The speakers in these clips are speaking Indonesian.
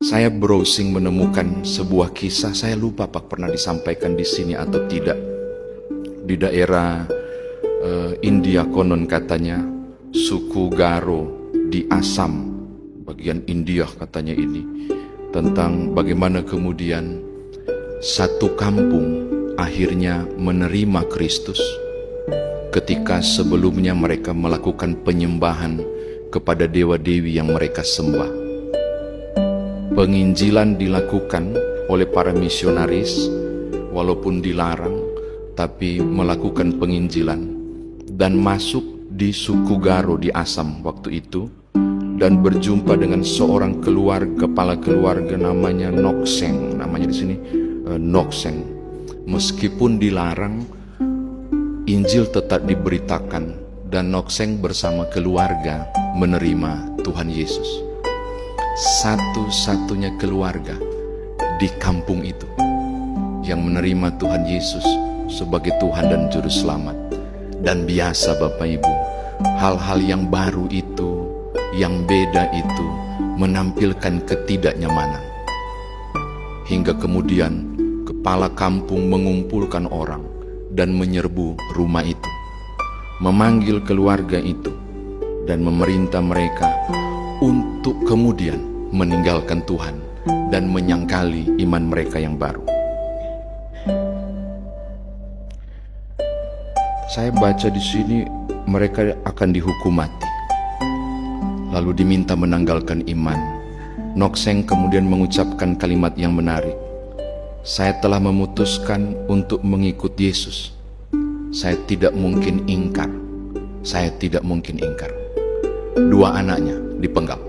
Saya browsing menemukan sebuah kisah, saya lupa Pak pernah disampaikan di sini atau tidak. Di daerah India konon katanya, suku Garo di Assam, bagian India katanya ini, tentang bagaimana kemudian satu kampung akhirnya menerima Kristus ketika sebelumnya mereka melakukan penyembahan kepada dewa-dewi yang mereka sembah. Penginjilan dilakukan oleh para misionaris, walaupun dilarang, tapi melakukan penginjilan dan masuk di suku Garo di Assam waktu itu, dan berjumpa dengan seorang kepala keluarga namanya Nokseng, namanya di sini Nokseng. Meskipun dilarang, Injil tetap diberitakan dan Nokseng bersama keluarga menerima Tuhan Yesus. Satu-satunya keluarga di kampung itu yang menerima Tuhan Yesus sebagai Tuhan dan Juru Selamat. Dan biasa Bapak Ibu, hal-hal yang baru itu, yang beda itu menampilkan ketidaknyamanan. Hingga kemudian kepala kampung mengumpulkan orang dan menyerbu rumah itu, memanggil keluarga itu dan memerintah mereka untuk kemudian meninggalkan Tuhan dan menyangkali iman mereka yang baru. Saya baca di sini mereka akan dihukum mati, lalu diminta menanggalkan iman. Nokseng kemudian mengucapkan kalimat yang menarik. Saya telah memutuskan untuk mengikut Yesus. Saya tidak mungkin ingkar. Saya tidak mungkin ingkar. 2 anaknya dipenggal.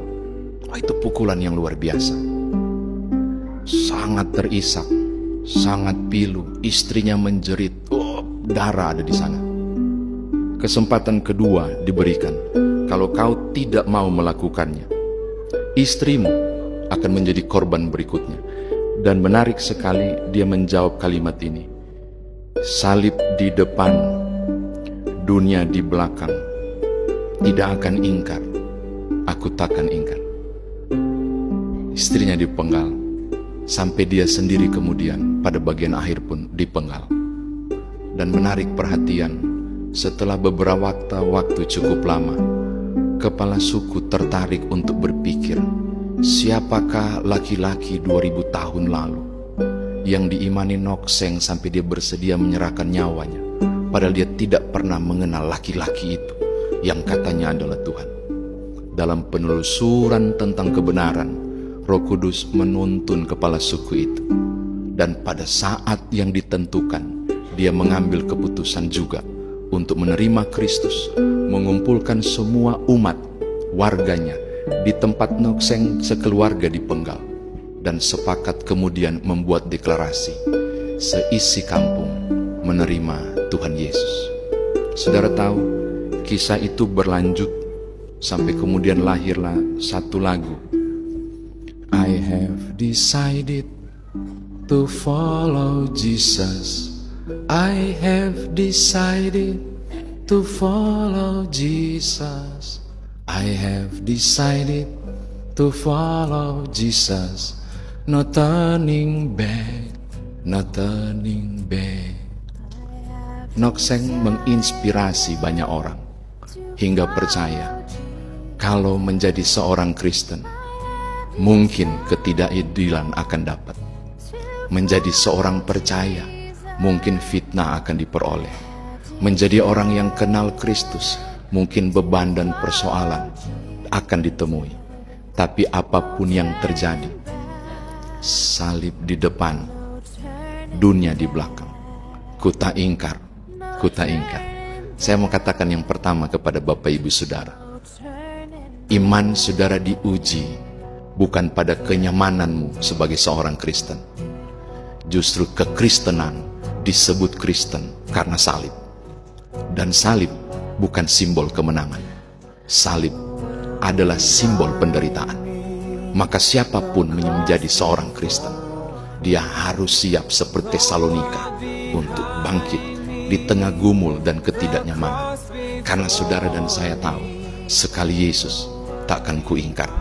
Itu pukulan yang luar biasa. Sangat terisak, sangat pilu. Istrinya menjerit. Darah ada di sana. Kesempatan kedua diberikan. Kalau kau tidak mau melakukannya, istrimu akan menjadi korban berikutnya. Dan menarik sekali dia menjawab kalimat ini. Salib di depan, dunia di belakang. Tidak akan ingkar, aku takkan ingkar. Istrinya dipenggal, sampai dia sendiri kemudian pada bagian akhir pun dipenggal. Dan menarik perhatian, setelah beberapa waktu cukup lama, kepala suku tertarik untuk berpikir, siapakah laki-laki 2000 tahun lalu yang diimani Nokseng sampai dia bersedia menyerahkan nyawanya, padahal dia tidak pernah mengenal laki-laki itu yang katanya adalah Tuhan. Dalam penelusuran tentang kebenaran, Roh Kudus menuntun kepala suku itu, dan pada saat yang ditentukan dia mengambil keputusan juga untuk menerima Kristus, mengumpulkan semua umat warganya di tempat Nokseng sekeluarga dipenggal, dan sepakat kemudian membuat deklarasi seisi kampung menerima Tuhan Yesus. Saudara tahu, kisah itu berlanjut sampai kemudian lahirlah satu lagu. I have decided to follow Jesus. I have decided to follow Jesus. I have decided to follow Jesus. No turning back, no turning back. Nokseng menginspirasi banyak orang hingga percaya kalau menjadi seorang Kristen mungkin ketidakadilan akan dapat. Menjadi seorang percaya mungkin fitnah akan diperoleh. Menjadi orang yang kenal Kristus mungkin beban dan persoalan akan ditemui. Tapi apapun yang terjadi, salib di depan, dunia di belakang. Ku tak ingkar, ku tak ingkar. Saya mau katakan yang pertama kepada Bapak Ibu Saudara. Iman saudara diuji bukan pada kenyamananmu sebagai seorang Kristen. Justru kekristenan disebut Kristen karena salib. Dan salib bukan simbol kemenangan. Salib adalah simbol penderitaan. Maka siapapun menjadi seorang Kristen, dia harus siap seperti Tesalonika untuk bangkit di tengah gumul dan ketidaknyamanan. Karena saudara dan saya tahu, sekali Yesus takkan kuingkar.